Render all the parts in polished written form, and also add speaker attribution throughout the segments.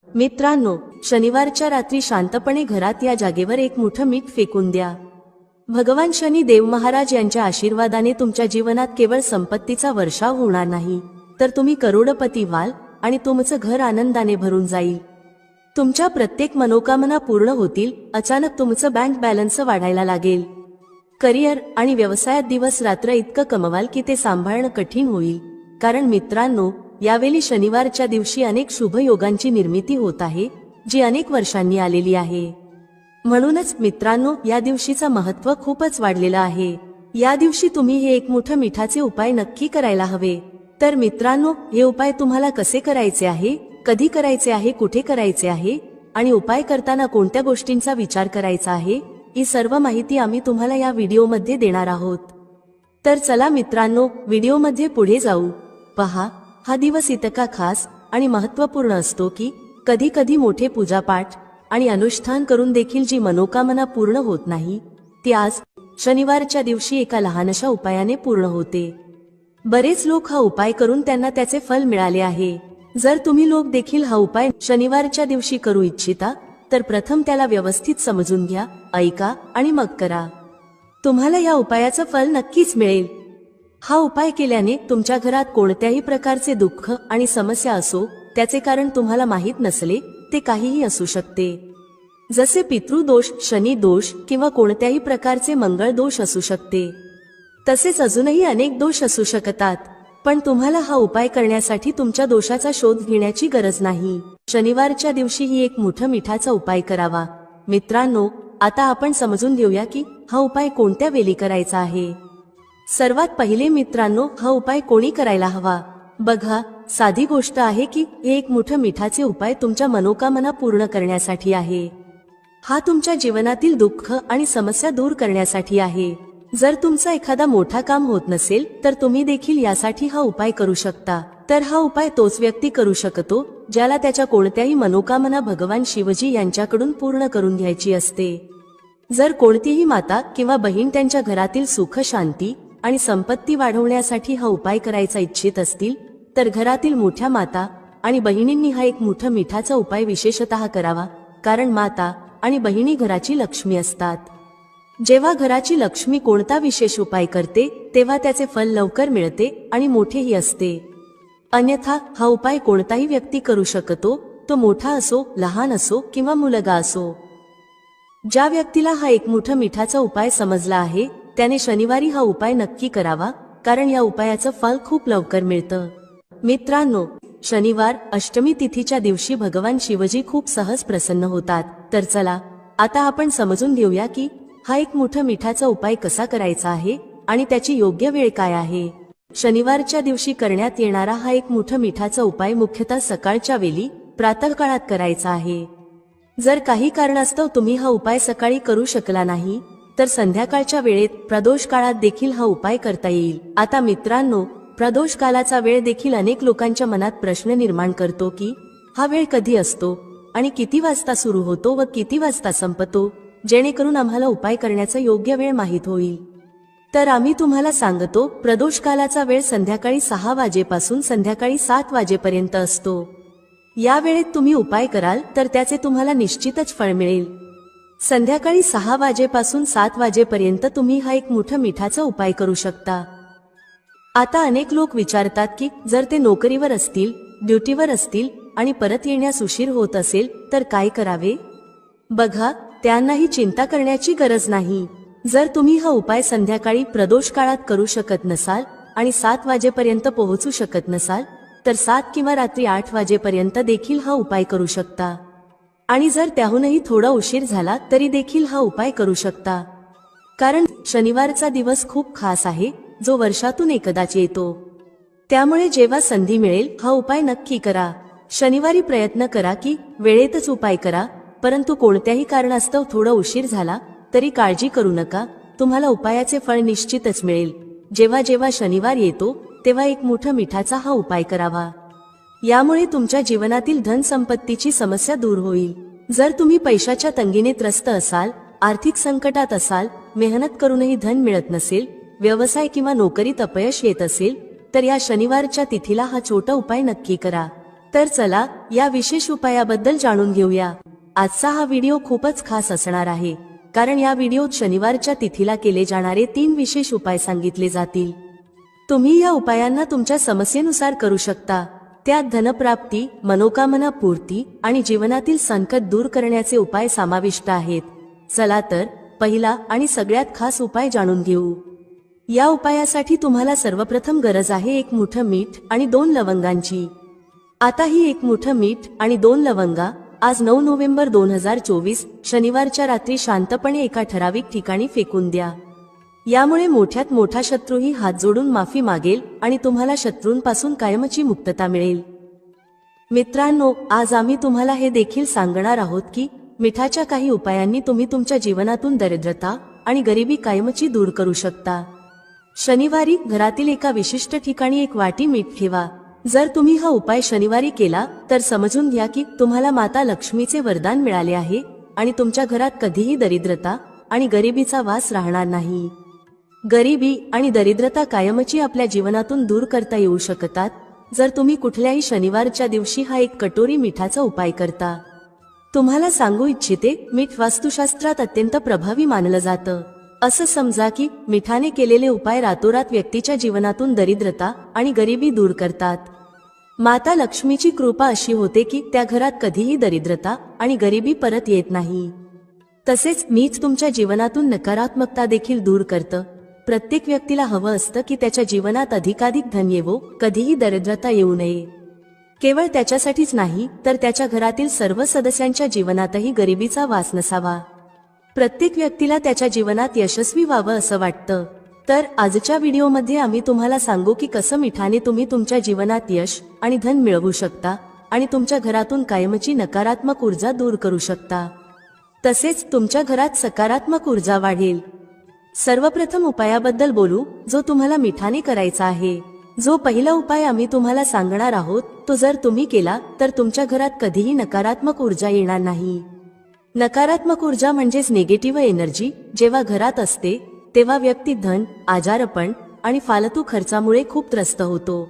Speaker 1: मित्रांनो, शनिवारच्या रात्री शांतपणे घरात या जागेवर एक मोठं मीठ फेकून द्या. भगवान शनी देव महाराज यांच्या आशीर्वादाने तुमच्या जीवनात केवळ संपत्तीचा वर्षाव होणार नाही, तर तुम्ही करोडपती व्हाल आणि तुमचं घर आनंदाने भरून जाईल. तुमच्या प्रत्येक मनोकामना पूर्ण होतील. अचानक तुमचं बँक बॅलन्स वाढायला लागेल. करिअर आणि व्यवसायात दिवस रात्र इतकं कमवाल की ते सांभाळणं कठीण होईल. कारण मित्रांनो, यावेळी शनिवारच्या दिवशी अनेक शुभ योगांची निर्मिती होत आहे, जी अनेक वर्षांनी आलेली आहे. म्हणूनच मित्रांनो, या दिवशीचं महत्त्व खूपच वाढलेलं आहे. या दिवशी तुम्ही हे एक मोठं मिठाचे उपाय नक्की करायला हवे. तर मित्रांनो, हे उपाय तुम्हाला कसे करायचे आहे, कधी करायचे आहे, कुठे करायचे आहे आणि उपाय करताना कोणत्या गोष्टींचा विचार करायचा आहे, ही सर्व माहिती आम्ही तुम्हाला या व्हिडिओमध्ये देणार आहोत. तर चला मित्रांनो, व्हिडिओमध्ये पुढे जाऊ. पहा, हा दिवस इतका खास आणि महत्त्वपूर्ण असतो की कधी कधी मोठे पूजापाठ आणि अनुष्ठान करून देखील जी मनोकामना पूर्ण होत नाही, ती आज शनिवारच्या दिवशी एका लहानशा उपायाने पूर्ण होते. बरेच लोक हा उपाय करून त्यांना त्याचे फल मिळाले आहे. जर तुम्ही लोक देखील हा उपाय शनिवारच्या दिवशी करू इच्छिता, तर प्रथम त्याला व्यवस्थित समजून घ्या, ऐका आणि मग करा. तुम्हाला या उपायाचं फल नक्कीच मिळेल. हा उपाय केल्याने तुमच्या घरात कोणत्याही प्रकारचे दुःख आणि समस्या असो, त्याचे कारण तुम्हाला माहीत नसले, ते काहीही असू शकते. जसे पितृदोष, शनी दोष किंवा कोणत्याही प्रकारचे मंगळ दोष असू शकते. तसेच अजूनही अनेक दोष असू शकतात. पण तुम्हाला हा उपाय करण्यासाठी तुमच्या दोषाचा शोध घेण्याची गरज नाही. शनिवारच्या दिवशी ही एक मोठा मिठाचा उपाय करावा. मित्रांनो, आता आपण समजून घेऊया की हा उपाय कोणत्या वेळी करायचा आहे. सर्वात पहिले मित्रांनो, हा उपाय कोणी करायला हवा. बघा, साधी गोष्ट आहे की हे एक मोठं मिठाचे उपाय तुमच्या मनोकामना पूर्ण करण्यासाठी आहे. हा तुमच्या जीवनातील दुःख आणि समस्या दूर करण्यासाठी आहे. जर तुमचा एखादा मोठा काम होत नसेल, तर तुम्ही देखील यासाठी हा उपाय करू शकता. तर हा उपाय तोच व्यक्ती करू शकतो ज्याला त्याच्या कोणत्याही मनोकामना भगवान शिवजी यांच्याकडून पूर्ण करून घ्यायची असते. जर कोणतीही माता किंवा बहीण त्यांच्या घरातील सुख, शांती आणि संपत्ती वाढवण्यासाठी हा उपाय करायचा इच्छित असतील, तर घरातील मोठ्या माता आणि बहिणींनी हा एक मोठा मिठाचा उपाय विशेषतः करावा. कारण माता आणि बहिणी घराची लक्ष्मी असतात. जेव्हा घराची लक्ष्मी कोणता विशेष उपाय करते, तेव्हा त्याचे फल लवकर मिळते आणि मोठेही असते. अन्यथा हा उपाय कोणताही व्यक्ती करू शकतो, तो मोठा असो, लहान असो किंवा मुलगा असो. ज्या व्यक्तीला हा एक मोठा मिठाचा उपाय समजला आहे, त्याने शनिवारी हा उपाय नक्की करावा. कारण या उपायाचं फल खूप लवकर मिळतं. मित्रांनो, शनिवार अष्टमी तिथीच्या दिवशी भगवान शिवजी खूप सहज प्रसन्न होतात. तर चला, आता आपण समजून घेऊया की हा एक मोठा मिठाचा उपाय कसा करायचा आहे आणि त्याची योग्य वेळ काय आहे. शनिवारच्या दिवशी करण्यात येणारा हा एक मोठा मिठाचा उपाय मुख्यतः सकाळच्या वेळी, प्रातःकाळात करायचा आहे. जर काही कारणास्तव तुम्ही हा उपाय सकाळी करू शकला नाही, तर संध्याकाळच्या वेळेत प्रदोष काळात देखील हा उपाय करता येईल. आता मित्रांनो, प्रदोष कालाचा वेळ देखील अनेक लोकांच्या मनात प्रश्न निर्माण करतो की हा वेळ कधी असतो आणि किती वाजता सुरू होतो व किती वाजता संपतो, जेणेकरून आम्हाला उपाय करण्याचा योग्य वेळ माहीत होईल. तर आम्ही तुम्हाला सांगतो, प्रदोष कालाचा वेळ संध्याकाळी 6 वाजेपासून संध्याकाळी 7 वाजेपर्यंत असतो. या वेळेत तुम्ही उपाय कराल तर त्याचे तुम्हाला निश्चितच फळ मिळेल. संध्याकाळी 6 वाजेपासून 7 वाजेपर्यंत तुम्ही हा एक मोठा मिठाचा उपाय करू शकता. आता अनेक लोक विचारतात की जर ते नोकरीवर असतील, ड्युटीवर असतील आणि परत येण्यास उशीर होत असेल, तर काय करावे. बघा, त्यांनाही चिंता करण्याची गरज नाही. जर तुम्ही हा उपाय संध्याकाळी प्रदोष काळात करू शकत नसाल आणि 7 वाजेपर्यंत पोहोचू शकत नसाल, तर 7 किंवा रात्री 8 वाजेपर्यंत देखील हा उपाय करू शकता. आणि जर त्याहूनही थोडा उशीर झाला तरी देखील हा उपाय करू शकता. कारण शनिवारचा दिवस खूप खास आहे, जो वर्षातून एकदाच येतो. त्यामुळे जेव्हा संधी मिळेल, हा उपाय नक्की करा. शनिवारी प्रयत्न करा की वेळेतच उपाय करा. परंतु कोणत्याही कारणास्तव थोडा उशीर झाला तरी काळजी करू नका, तुम्हाला उपायाचे फळ निश्चितच मिळेल. जेव्हा जेव्हा शनिवार येतो, तेव्हा एक मोठा मिठाचा हा उपाय करावा. यामुळे तुमच्या जीवनातील धन संपत्तीची समस्या दूर होईल. जर तुम्ही पैशाच्या तंगीने त्रस्त असाल, आर्थिक संकटात असाल, मेहनत करूनही धन मिळत नसेल, व्यवसाय किंवा नोकरीत अपयश येत असेल, तर या शनिवारच्या तिथीला हा छोटा उपाय नक्की करा. तर चला या विशेष उपायाबद्दल जाणून घेऊया. आजचा हा व्हिडिओ खूपच खास असणार आहे, कारण या व्हिडिओत शनिवारच्या तिथीला केले जाणारे 3 विशेष उपाय सांगितले जातील. तुम्ही या उपायांना तुमच्या समस्येनुसार करू शकता. त्यात धनप्राप्ती, मनोकामना पूर्ती आणि जीवनातील संकट दूर करण्याचे उपाय समाविष्ट आहेत. चला तर पहिला आणि सगळ्यात खास उपाय जाणून घेऊ. या उपायासाठी तुम्हाला सर्वप्रथम गरज आहे 1 मुठं मीठ आणि 2 लवंगांची. आता ही 1 मुठं मीठ आणि 2 लवंगा आज 9 नोव्हेंबर 2024 शनिवारच्या रात्री शांतपणे एका ठराविक ठिकाणी फेकून द्या. यामुळे मोठ्यात मोठा शत्रूही हात जोडून माफी मागेल आणि तुम्हाला शत्रूंपासून कायमची मुक्तता मिळेल. मित्रांनो, आज आम्ही तुम्हाला हे देखील सांगणार आहोत की मिठाच्या काही उपायांनी तुम्ही तुमच्या जीवनातून दरिद्रता आणि गरिबी कायमची दूर करू शकता. शनिवारी घरातील एका विशिष्ट ठिकाणी 1 वाटी मीठ ठेवा. जर तुम्ही हा उपाय शनिवारी केला तर समजून घ्या की तुम्हाला माता लक्ष्मीचे वरदान मिळाले आहे आणि तुमच्या घरात कधीही दरिद्रता आणि गरिबीचा वास राहणार नाही. गरिबी आणि दरिद्रता कायमची आपल्या जीवनातून दूर करता येऊ शकतात जर तुम्ही कुठल्याही शनिवारच्या दिवशी हा 1 कटोरी मिठाचा उपाय करता. तुम्हाला सांगू इच्छिते, मीठ वास्तुशास्त्रात अत्यंत प्रभावी मानलं जातं. असं समजा की मिठाने केलेले उपाय रातोरात व्यक्तीच्या जीवनातून दरिद्रता आणि गरिबी दूर करतात. माता लक्ष्मीची कृपा अशी होते की त्या घरात कधीही दरिद्रता आणि गरिबी परत येत नाही. तसेच मीठ तुमच्या जीवनातून नकारात्मकता देखील दूर करतं. प्रत्येक व्यक्तीला हवं असतं की त्याच्या जीवनात अधिकाधिक धन येवो, कधीही दरिद्रता येऊ नये. केवळ त्याच्यासाठीच नाही तर त्याच्या घरातील सर्व सदस्यांच्या जीवनातही गरिबीचा वास नसावा. प्रत्येक व्यक्तीला त्याच्या जीवनात यशस्वी व्हावं असं वाटतं. तर आजच्या व्हिडिओमध्ये आम्ही तुम्हाला सांगू की कसं मिठाने तुम्ही तुमच्या जीवनात यश आणि धन मिळवू शकता आणि तुमच्या घरातून कायमची नकारात्मक ऊर्जा दूर करू शकता. तसेच तुमच्या घरात सकारात्मक ऊर्जा वाढेल. सर्वप्रथम उपायाबद्दल बोलू जो तुम्हाला मिठाने करायचा आहे. जो पहिला उपाय आम्ही तुम्हाला सांगणार आहोत तो जर तुम्ही केला तर तुमच्या घरात कधीही नकारात्मक ऊर्जा येणार नाही. नकारात्मक ऊर्जा म्हणजेच निगेटिव्ह एनर्जी जेव्हा घरात असते तेव्हा व्यक्ती धन, आजारपण आणि फालतू खर्चामुळे खूप त्रस्त होतो.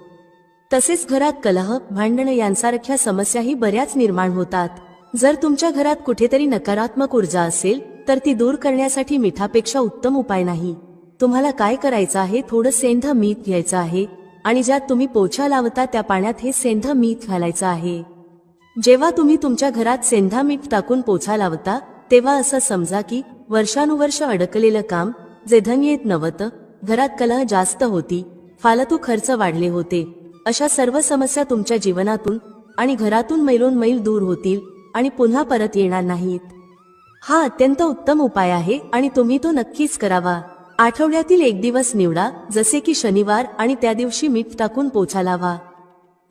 Speaker 1: तसेच घरात कलह, भांडण यांसारख्या समस्याही बऱ्याच निर्माण होतात. जर तुमच्या घरात कुठेतरी नकारात्मक ऊर्जा असेल तर ती दूर करण्यासाठी मिठापेक्षा उत्तम उपाय नाही. तुम्हाला काय करायचं आहे, थोडं सेंध मीठ घ्यायचं आहे आणि ज्यात तुम्ही पोछा लावता त्या पाण्यात हे सेंध मीठ घालायचं आहे. जेव्हा तुम्ही तुमच्या घरात सेंधा मीठ टाकून पोछा लावता तेव्हा असं समजा की वर्षानुवर्ष अडकलेलं काम, जे धन येत नव्हतं, घरात कलह जास्त होती, फालतू खर्च वाढले होते, अशा सर्व समस्या तुमच्या जीवनातून आणि घरातून मैलोनमैल दूर होतील आणि पुन्हा परत येणार नाहीत. हा अत्यंत उत्तम उपाय आहे आणि तुम्ही तो नक्कीच करावा. आठवड्यातील 1 दिवस निवडा, जसे की शनिवार, आणि त्या दिवशी मीठ टाकून पोछा लावा.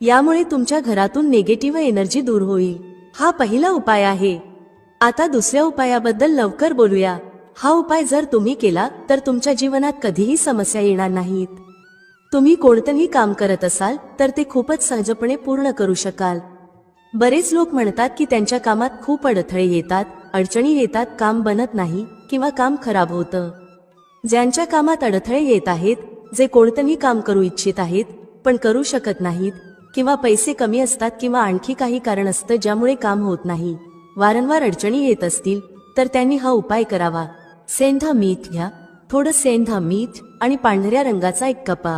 Speaker 1: यामुळे तुमच्या घरातून निगेटिव्ह एनर्जी दूर होईल. हा पहिला उपाय आहे. आता दुसऱ्या उपायाबद्दल लवकर बोलूया. हा उपाय जर तुम्ही केला तर तुमच्या जीवनात कधीही समस्या येणार नाहीत. तुम्ही कोणतंही काम करत असाल तर ते खूपच सहजपणे पूर्ण करू शकाल. बरेच लोक म्हणतात की त्यांच्या कामात खूप अडथळे येतात, अडचणी येतात, काम बनत नाही किंवा काम खराब होतं. ज्यांच्या कामात अडथळे येत आहेत, जे कोणतंही काम करू इच्छित आहेत पण करू शकत नाहीत, किंवा पैसे कमी असतात किंवा आणखी काही कारण असतं ज्यामुळे काम होत नाही, वारंवार अडचणी येत असतील तर त्यांनी हा उपाय करावा. सेंधा मीठ घ्या. थोडं सेंधा मीठ आणि पांढऱ्या रंगाचा 1 कपा.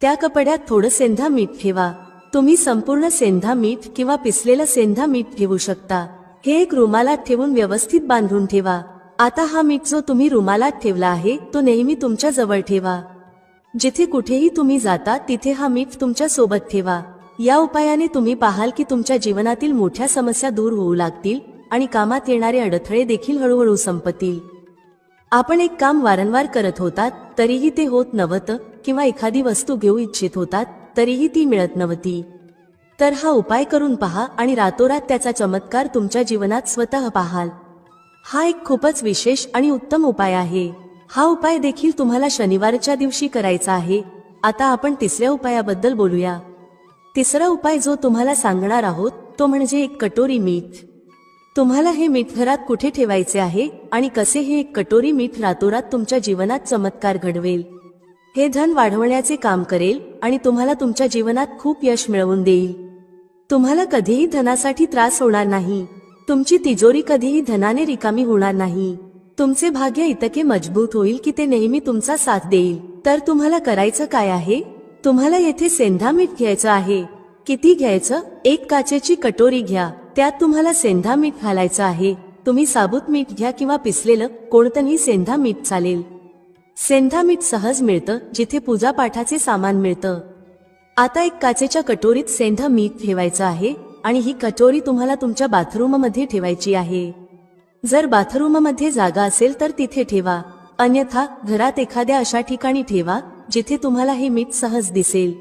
Speaker 1: त्या कपड्यात थोडं सेंधा मीठ ठेवा. तुम्ही संपूर्ण सेंधा मीठ किंवा पिसलेलं सेंधा मीठ ठेवू शकता. हे 1 रुमालात ठेवून व्यवस्थित बांधून ठेवा. आता हा मीठ जो तुम्ही रुमालात ठेवला आहे तो नेहमी तुमच्या जवळ ठेवा. जिथे कुठेही तुम्ही जाता तिथे हा मीठ तुमच्या सोबत ठेवा. या उपायाने तुम्ही पाहाल की तुमच्या जीवनातील मोठ्या समस्या दूर होऊ लागतील आणि कामात येणारे अडथळे देखील हळूहळू संपतील. आपण एक काम वारंवार करत होतात तरीही ते होत नव्हतं, किंवा एखादी वस्तू घेऊ इच्छित होतात तरीही ती मिळत नव्हती, तर हा उपाय करून पहा आणि रातोरात त्याचा चमत्कार तुमच्या जीवनात स्वतः पाहाल. हा एक खूपच विशेष आणि उत्तम उपाय आहे. हा उपाय देखील तुम्हाला शनिवारच्या दिवशी करायचा आहे. आता आपण तिसऱ्या उपायाबद्दल बोलूया. तिसरा उपाय जो तुम्हाला सांगणार आहोत तो म्हणजे 1 कटोरी मीठ. तुम्हाला हे मीठ घरात कुठे ठेवायचे आहे आणि कसे हे 1 कटोरी मीठ रातोरात तुमच्या जीवनात चमत्कार घडवेल. हे धन वाढवण्याचे काम करेल आणि तुम्हाला तुमच्या जीवनात खूप यश मिळवून देईल. तुम्हाला कधीही धनासाठी त्रास होणार नाही. तुमची तिजोरी कधीही धनाने रिकामी होणार नाही. तुमचे भाग्य इतके मजबूत होईल की ते नेहमी तुमचा साथ देईल. तर तुम्हाला करायचं काय आहे? तुम्हाला येथे सेंधा मीठ घ्यायचं आहे. किती घ्यायचं? एक काचेची कटोरी घ्या. त्यात तुम्हाला सेंधा मीठ घालायचं आहे. तुम्ही साबूत मीठ घ्या किंवा पिसलेलं कोणतंही सेंधा मीठ चालेल. सेंधा मीठ सहज मिळतं जिथे पूजा पाठाचे सामान मिळतं. आता एक काचेच्या कटोरीत सेंधा मीठ ठेवायचं आहे आणि ही कटोरी तुम्हाला तुमच्या बाथरूममध्ये ठेवायची आहे. जर बाथरूममध्ये जागा असेल तर तिथे ठेवा, अन्यथा घरात एखाद्या अशा ठिकाणी ठेवा जिथे तुम्हाला हे मीठ सहज दिसेल.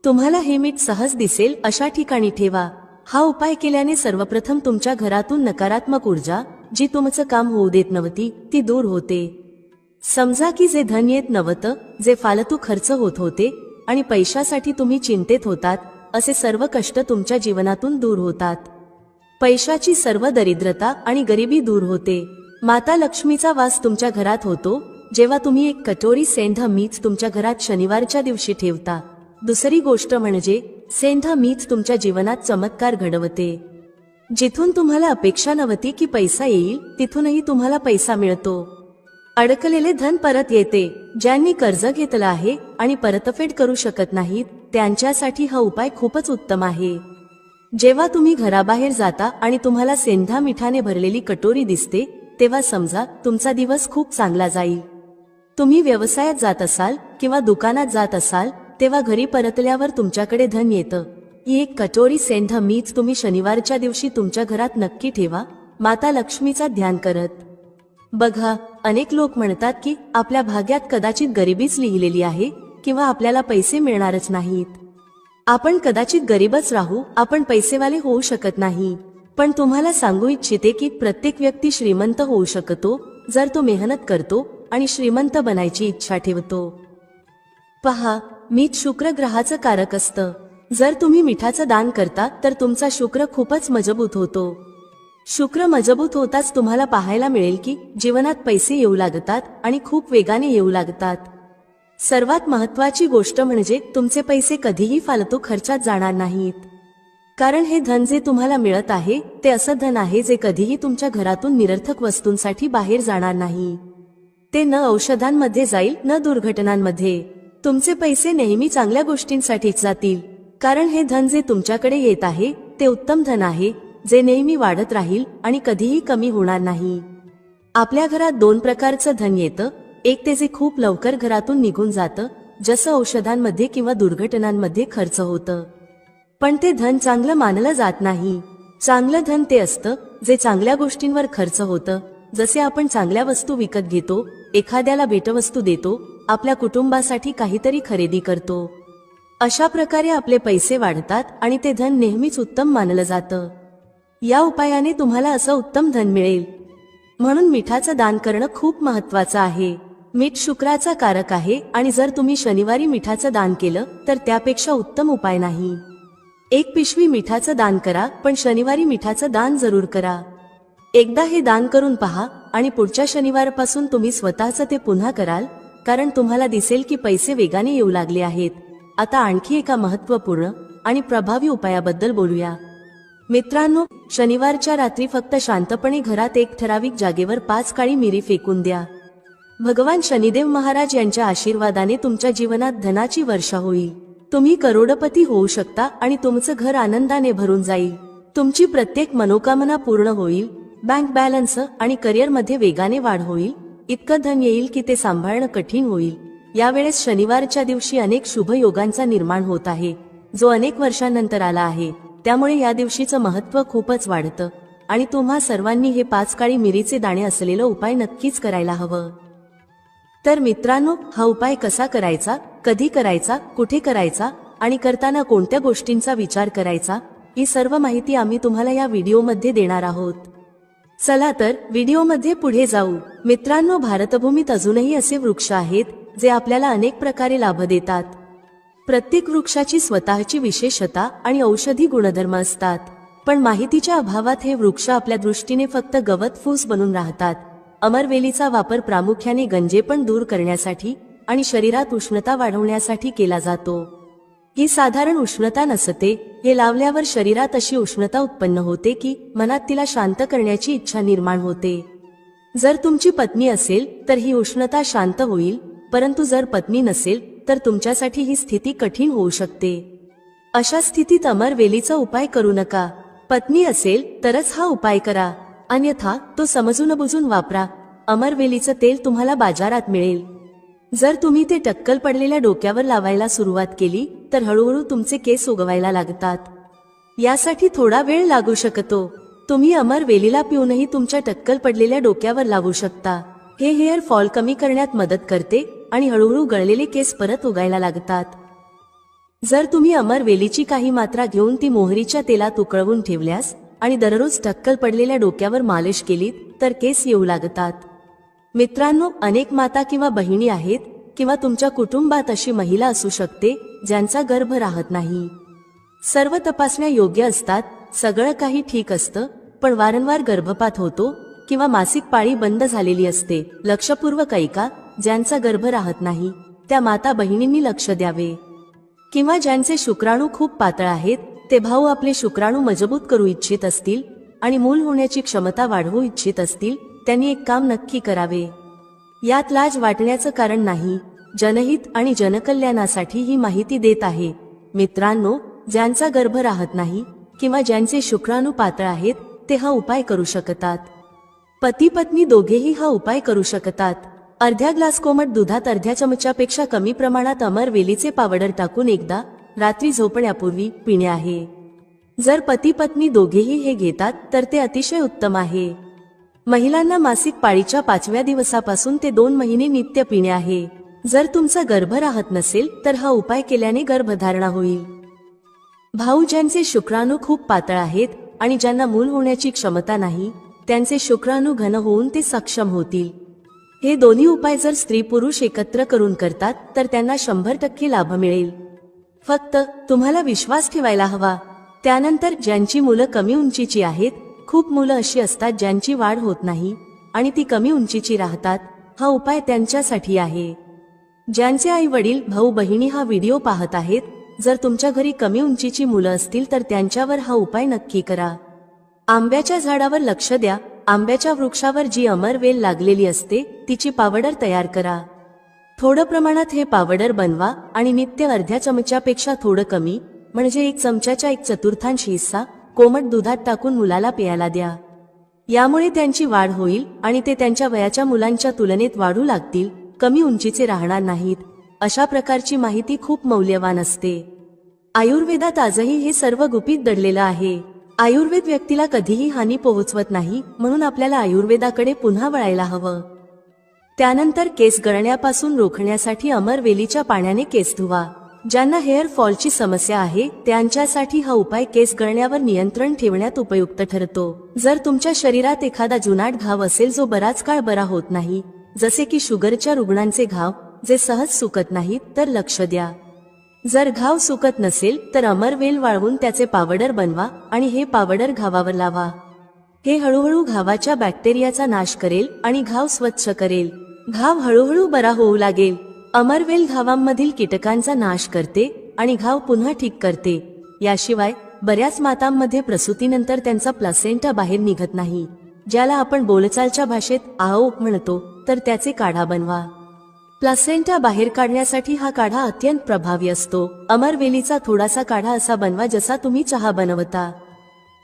Speaker 1: तुम्हाला हे मीठ सहज दिसेल अशा ठिकाणी ठेवा. हा उपाय केल्याने सर्वप्रथम तुमच्या घरातून नकारात्मक ऊर्जा जी तुमचं काम होऊ देत नव्हती ती दूर होते. समजा की जे धन येत नव्हतं, जे फालतू खर्च होत होते आणि पैशासाठी तुम्ही चिंतेत होतात, असे सर्व कष्ट तुमच्या जीवनातून दूर होतात. पैशाची सर्व दरिद्रता आणि गरिबी दूर होते. माता लक्ष्मीचा वास तुमच्या घरात होतो जेव्हा तुम्ही एक कटोरी सेंधा मीठ तुमच्या घरात शनिवारच्या दिवशी ठेवता. दुसरी गोष्ट म्हणजे सेंधा मीठ तुमच्या जीवनात चमत्कार घडवते. जिथून तुम्हाला अपेक्षा नव्हती की पैसा येईल तिथूनही तुम्हाला पैसा मिळतो. अडकलेले धन परत येते. ज्यांनी कर्ज घेतलं आहे आणि परतफेड करू शकत नाहीत त्यांच्यासाठी हा उपाय खूपच उत्तम आहे. जेव्हा तुम्ही घराबाहेर जाता आणि तुम्हाला सेंधा मिठाने भरलेली कटोरी दिसते तेव्हा समजा तुमचा दिवस खूप चांगला जाईल. तुम्ही व्यवसायात जात असाल किंवा दुकानात जात असाल तेव्हा घरी परतल्यावर तुमच्याकडे धन येतं. ही एक कटोरी सेंधा मीठ तुम्ही शनिवारच्या दिवशी तुमच्या घरात नक्की ठेवा, माता लक्ष्मीचा ध्यान करत. बघा, अनेक लोक म्हणतात की आपल्या भाग्यात कदाचित गरिबीच लिहिलेली आहे किंवा आपल्याला पैसे मिळणारच नाहीत. आपण कदाचित गरीबच राहू, आपण पैसेवाले होऊ शकत नाही. पण तुम्हाला सांगू इच्छिते की प्रत्येक व्यक्ती श्रीमंत होऊ शकतो जर तो मेहनत करतो आणि श्रीमंत बनायची इच्छा ठेवतो. पहा, मीठ शुक्र ग्रहाचं कारक असतं. जर तुम्ही मिठाचं दान करता तर तुमचा शुक्र खूपच मजबूत होतो. शुक्र मजबूत होताच तुम्हाला पाहायला मिळेल की जीवनात पैसे येऊ लागतात आणि खूप वेगाने येऊ लागतात. सर्वात महत्त्वाची गोष्ट म्हणजे तुमचे पैसे कधीही फालतू खर्चात जाणार नाहीत. कारण हे धन जे तुम्हाला मिळत आहे ते असं धन आहे जे कधीही तुमच्या घरातून निरर्थक वस्तूंसाठी बाहेर जाणार नाही. ते न औषधांमध्ये जाईल न दुर्घटनांमध्ये. तुमचे पैसे नेहमी चांगल्या गोष्टींसाठीच जातील. कारण हे धन जे तुमच्याकडे येत आहे ते उत्तम धन आहे जे नेहमी वाढत राहील आणि कधीही कमी होणार नाही. आपल्या घरात दोन प्रकारचं धन येतं. एक ते जे खूप लवकर घरातून निघून जातं, जसं औषधांमध्ये किंवा दुर्घटनांमध्ये खर्च होतं. पण ते धन चांगलं मानलं जात नाही. चांगलं धन ते असतं जे चांगल्या गोष्टींवर खर्च होतं. जसे आपण चांगल्या वस्तू विकत घेतो, एखाद्याला भेटवस्तू देतो, आपल्या कुटुंबासाठी काहीतरी खरेदी करतो. अशा प्रकारे आपले पैसे वाढतात आणि ते धन नेहमीच उत्तम मानलं जातं. या उपायाने तुम्हाला असं उत्तम धन मिळेल. म्हणून मिठाचं दान करणं खूप महत्त्वाचं आहे. मीठ शुक्राचा कारक आहे आणि जर तुम्ही शनिवारी मिठाचं दान केलं तर त्यापेक्षा उत्तम उपाय नाही. एक पिशवी मिठाचं दान करा, पण शनिवारी मिठाचं दान जरूर करा. एकदा हे दान करून पहा आणि पुढच्या शनिवारपासून तुम्ही स्वतःचं ते पुन्हा कराल, कारण तुम्हाला दिसेल की पैसे वेगाने येऊ लागले आहेत. आता आणखी एका महत्त्वपूर्ण आणि प्रभावी उपायाबद्दल बोलूया. मित्रांनो, शनिवारच्या रात्री फक्त शांतपणे घरात एक ठराविक जागेवर 5 काळी मिरी फेकून द्या. भगवान शनिदेव महाराज यांच्या आशीर्वादाने तुमच्या जीवनात धनाची वर्षा होईल. तुम्ही करोडपती होऊ शकता आणि तुमचं घर आनंदाने भरून जाईल. तुमची प्रत्येक मनोकामना पूर्ण होईल. बँक बॅलन्स आणि करिअरमध्ये वेगाने वाढ होईल. इतकं धन येईल की ते सांभाळणं कठीण होईल. यावेळेस शनिवारच्या दिवशी अनेक शुभ योगांचा निर्माण होत आहे, जो अनेक वर्षांनंतर आला आहे. त्यामुळे या दिवशीचं महत्त्व खूपच वाढतं आणि तुम्हा सर्वांनी हे 5 काळी मिरीचे दाणे असलेला उपाय नक्कीच करायला हवं. तर मित्रांनो, हा उपाय कसा करायचा, कधी करायचा, कुठे करायचा आणि करताना कोणत्या गोष्टींचा विचार करायचा, ही सर्व माहिती आम्ही तुम्हाला या व्हिडिओमध्ये देणार आहोत. चला तर व्हिडिओमध्ये पुढे जाऊ. मित्रांनो, भारतभूमीत अजूनही असे वृक्ष आहेत जे आपल्याला अनेक प्रकारे लाभ देतात. प्रत्येक वृक्षाची स्वतःची विशेषता आणि औषधी गुणधर्म असतात. पण माहितीच्या अभावात हे वृक्ष आपल्या दृष्टीने फक्त गवत फूस बनून राहतात. अमरवेलीचा वापर प्रामुख्याने गंजेपण दूर करण्यासाठी आणि शरीरात उष्णता वाढवण्यासाठी केला जातो. ही साधारण उष्णता नसते, हे लावल्यावर शरीरात अशी उष्णता उत्पन्न होते की मनात तिला शांत करण्याची इच्छा निर्माण होते. जर तुमची पत्नी असेल तर ही उष्णता शांत होईल, परंतु जर पत्नी नसेल तर तुमच्यासाठी ही स्थिती कठीण होऊ शकते. अशा स्थितीत अमरवेलीचा उपाय करू नका. पत्नी असेल तरच हा उपाय करा, अन्यथा तो समजून बुजून वापरा. अमरवेलीचं तेल तुम्हाला बाजारात मिळेल. जर तुम्ही ते टक्कल पडलेल्या डोक्यावर लावायला सुरुवात केली तर हळूहळू तुमचे केस उगवायला लागतात. यासाठी थोडा वेळ लागू शकतो. तुम्ही अमरवेलीला पिऊनही तुमच्या टक्कल पडलेल्या डोक्यावर लावू शकता. हे हेअर फॉल कमी करण्यात मदत करते आणि हळूहळू गळलेले केस परत उगायला लागतात. जर तुम्ही अमरवेलीची काही मात्रा घेऊन ती मोहरीच्या तेलात उकळवून ठेवल्यास आणि दररोज टक्कल पडलेल्या डोक्यावर मालिश केलीत तर केस येऊ लागतात. मित्रांनो, अनेक माता किंवा बहिणी आहेत किंवा तुमच्या कुटुंबात अशी महिला असू शकते ज्यांचा गर्भ राहत नाही. सर्व तपासण्या योग्य असतात, सगळं काही ठीक असतं, पण वारंवार गर्भपात होतो किंवा मासिक पाळी बंद झालेली असते. लक्षपूर्वक ऐका, ज्यांचा गर्भ राहत नाही त्या माता बहिणींनी लक्ष द्यावे. किंवा ज्यांचे शुक्राणू खूप पातळ आहेत, ते भाऊ आपले शुक्राणू मजबूत करू इच्छित असतील आणि मूल होण्याची क्षमता वाढवू इच्छित असतील, त्यांनी एक काम नक्की करावे. यात लाज वाटण्याचं कारण नाही. जनहित आणि जनकल्याणासाठी ही माहिती देत आहे. मित्रांनो, ज्यांचा गर्भ राहत नाही किंवा ज्यांचे शुक्राणू पातळ आहेत ते हा उपाय करू शकतात. पती पत्नी दोघेही हा उपाय करू शकतात. अर्ध्या ग्लास कोमट दुधात अर्ध्या चमच्यापेक्षा कमी प्रमाणात अमरवेलीचे पावडर टाकून एकदा रात्री झोपण्यापूर्वी पिणे आहे. जर पती पत्नी दोघेही हे घेतात तर ते अतिशय उत्तम आहे. महिलांना मासिक पाळीच्या 5व्या दिवसापासून ते 2 महिने नित्य पिणे आहे. जर तुमचा गर्भ राहत नसेल तर हा उपाय केल्याने गर्भधारणा होईल. भाऊ ज्यांचे शुक्राणू खूप पातळ आहेत आणि ज्यांना मूल होण्याची क्षमता नाही, त्यांचे शुक्राणू घन होऊन ते सक्षम होतील. हे दोन्ही उपाय जर स्त्री पुरुष एकत्र करून करतात तर त्यांना 100% लाभ मिळेल. फक्त तुम्हाला विश्वास ठेवायला हवा. त्यानंतर ज्यांची मुलं कमी उंचीची आहेत, खूप मुलं अशी असतात ज्यांची वाढ होत नाही आणि ती कमी उंचीची राहतात, हा उपाय त्यांच्यासाठी आहे. ज्यांचे आई वडील भाऊ बहिणी हा व्हिडिओ पाहत आहेत, जर तुमच्या घरी कमी उंचीची मुलं असतील तर त्यांच्यावर हा उपाय नक्की करा. आंब्याच्या झाडावर लक्ष द्या. आंब्याच्या वृक्षावर जी अमरवेल लागलेली असते तिची पावडर तयार करा. थोडं प्रमाणात हे पावडर बनवा आणि नित्य अर्ध्या चमच्यापेक्षा थोडं कमी, म्हणजे 1 चमच्याच्या 1/4 हिस्सा कोमट दुधात टाकून मुलाला प्यायला द्या. यामुळे त्यांची वाढ होईल आणि ते त्यांच्या वयाच्या मुलांच्या तुलनेत वाढू लागतील, कमी उंचीचे राहणार नाहीत. अशा प्रकारची माहिती खूप मौल्यवान असते. आयुर्वेदात आजही हे सर्व गुपित दडलेलं आहे. आयुर्वेद व्यक्तीला कधीही हानी पोहोचवत नाही, म्हणून आपल्याला आयुर्वेदाकडे पुन्हा वळायला हवं. त्यानंतर केस गळण्यापासून रोखण्यासाठी अमरवेलीच्या पाण्याने केस धुवा. ज्यांना हेअर फॉलची समस्या आहे त्यांच्यासाठी हा उपाय केस गळण्यावर नियंत्रण ठेवण्यात उपयुक्त ठरतो. जर तुमच्या शरीरात एखादा जुनाट घाव असेल जो बराच काळ बरा होत नाही, जसे की शुगरच्या रुग्णांचे घाव जे सहज सुकत नाहीत, तर लक्ष द्या. जर घाव सुकत नसेल तर अमरवेल वाळवून त्याचे पावडर बनवा आणि हे पावडर घावावर लावा. हे हळूहळू घावाच्या बॅक्टेरियाचा नाश करेल आणि घाव स्वच्छ करेल. घाव हळूहळू बरा होऊ लागेल. अमरवेल घावांमधील कीटकांचा नाश करते आणि घाव पुन्हा ठीक करते. याशिवाय बऱ्याच मातांमध्ये प्रसूतीनंतर त्यांचा प्लासेंटा बाहेर निघत नाही, ज्याला आपण बोलचालच्या भाषेत आओ म्हणतो, तर त्याचे काढा बनवा. प्लासेंटा बाहेर काढण्यासाठी हा काढा अत्यंत प्रभावी असतो. अमरवेलीचा थोडासा काढा असा बनवा जसा तुम्ही चहा बनवता.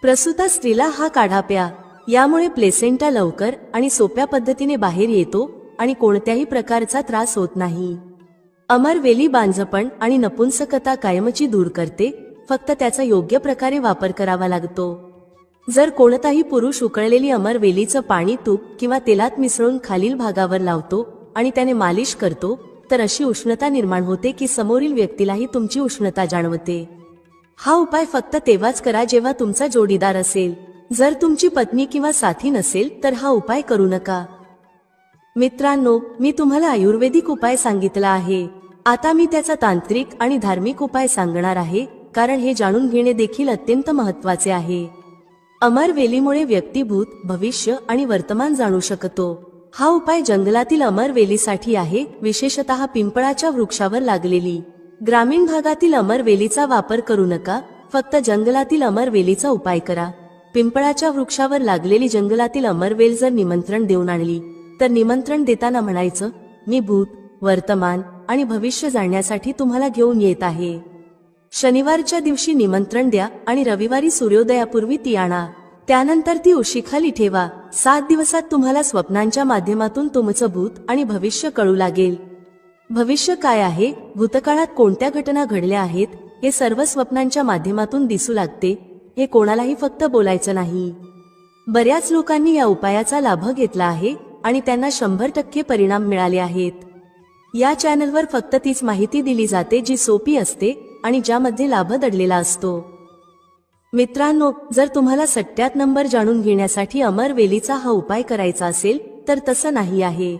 Speaker 1: प्रसूता स्त्रीला हा काढा प्या. यामुळे प्लेसेंटा लवकर आणि सोप्या पद्धतीने बाहेर येतो आणि कोणत्याही प्रकारचा त्रास होत नाही. अमरवेली बांझपण आणि नपुंसकता कायमची दूर करते, फक्त त्याचा योग्य प्रकारे वापर करावा लागतो. जर कोणताही पुरुष उकळलेली अमरवेलीचं पाणी तूप किंवा तेलात मिसळून खालील भागावर लावतो आणि त्याने मालिश करतो, तर अशी उष्णता निर्माण होते की समोरील व्यक्तीलाही तुमची उष्णता जाणवते. हा उपाय फक्त तेव्हाच करा जेव्हा तुमचा जोडीदार असेल. जर तुमची पत्नी किंवा साथी नसेल तर हा उपाय करू नका. मित्रांनो, मी तुम्हाला आयुर्वेदिक उपाय सांगितला आहे. आता मी त्याचा तांत्रिक आणि धार्मिक उपाय सांगणार आहे, कारण हे जाणून घेणे देखील अत्यंत महत्त्वाचे आहे. अमरवेलीमुळे व्यक्ती भूत, भविष्य आणि वर्तमान जाणू शकतो. हा उपाय जंगलातील अमरवेलीसाठी आहे, विशेषतः पिंपळाच्या वृक्षावर लागलेली. ग्रामीण भागातील अमरवेलीचा वापर करू नका, फक्त जंगलातील अमरवेलीचा उपाय करा. पिंपळाच्या वृक्षावर लागलेली जंगलातील अमरवेल जर निमंत्रण देऊन आणली तर निमंत्रण देताना म्हणायचं, मी भूत, वर्तमान आणि भविष्य जाणण्यासाठी तुम्हाला घेऊन येत आहे. शनिवारच्या दिवशी निमंत्रण द्या आणि रविवारी सूर्योदयापूर्वी ती आणा. त्यानंतर ती उशीखाली ठेवा. 7 दिवसात तुम्हाला स्वप्नांच्या माध्यमातून तुमचं भूत आणि भविष्य कळू लागेल. भविष्य काय आहे, भूतकाळात कोणत्या घटना घडल्या आहेत, हे सर्व स्वप्नांच्या माध्यमातून दिसू लागते. हे कोणालाही फक्त बोलायचं नाही. बऱ्याच लोकांनी या उपायाचा लाभ घेतला आहे आणि त्यांना 100% परिणाम मिळाले आहेत. या चॅनलवर फक्त तीच माहिती दिली जाते जी सोपी असते आणि ज्यामध्ये लाभ दडलेला असतो. मित्रांनो, जर तुम्हाला सट्ट्यात नंबर जाणून घेण्यासाठी अमरवेलीचा हा उपाय करायचा असेल तर तसं नाही आहे.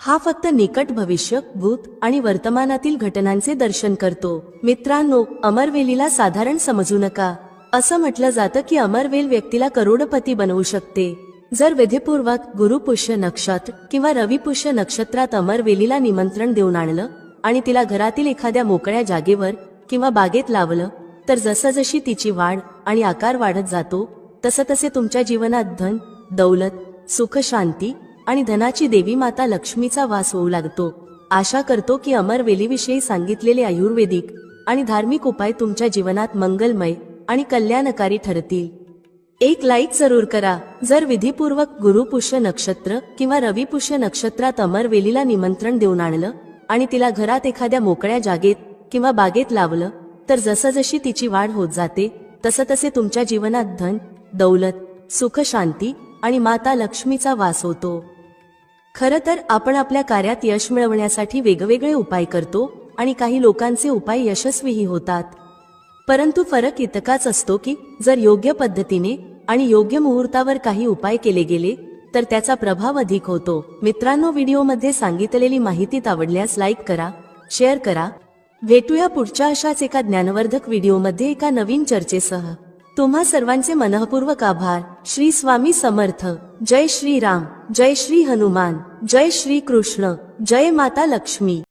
Speaker 1: हा फक्त निकट भविष्य, भूत आणि वर्तमानातील घटनांचे दर्शन करतो. मित्रांनो, अमरवेलीला साधारण समजू नका. असं म्हटलं जातं की अमरवेल व्यक्तीला करोडपती बनवू शकते. जर विधीपूर्वक गुरुपुष्य नक्षत्र किंवा रविपुष्य नक्षत्रात अमरवेलीला निमंत्रण देऊन आणलं आणि तिला घरातील एखाद्या मोकळ्या जागेवर किंवा बागेत लावलं तर जसजशी तिची वाढ आणि आकार वाढत जातो तसतसे तुमच्या जीवनात धन, दौलत, सुख, शांती आणि धनाची देवी माता लक्ष्मीचा वास होऊ लागतो. आशा करतो की अमरवेलीविषयी सांगितलेले आयुर्वेदिक आणि धार्मिक उपाय तुमच्या जीवनात मंगलमय आणि कल्याणकारी ठरतील. एक लाईक जरूर करा. जर विधीपूर्वक गुरुपुष्य नक्षत्र किंवा रविपुष्य नक्षत्रात अमरवेलीला निमंत्रण देऊन आणलं आणि तिला घरात एखाद्या मोकळ्या जागेत किंवा बागेत लावलं तर जसजशी तिची वाढ होत जाते तसतसे तुमच्या जीवनात धन, दौलत, सुख, शांती आणि माता लक्ष्मीचा वास होतो. खरं तर आपण आपल्या कार्यात यश मिळवण्यासाठी वेगवेगळे उपाय करतो आणि काही लोकांचे उपाय यशस्वीही होतात. परंतु फरक इतकाच असतो की जर योग्य पद्धतीने आणि योग्य मुहूर्तावर काही उपाय केले गेले तर त्याचा प्रभाव अधिक होतो. मित्रांनो, व्हिडिओमध्ये सांगितलेली माहिती आवडल्यास लाईक करा, शेअर करा. भेटूया पुढच्या अशाच एका ज्ञानवर्धक व्हिडिओमध्ये एका नवीन चर्चेसह. तुम्हा सर्वांचे मनःपूर्वक आभार. श्री स्वामी समर्थ. जय श्री राम, जय श्री हनुमान, जय श्री कृष्ण, जय माता लक्ष्मी.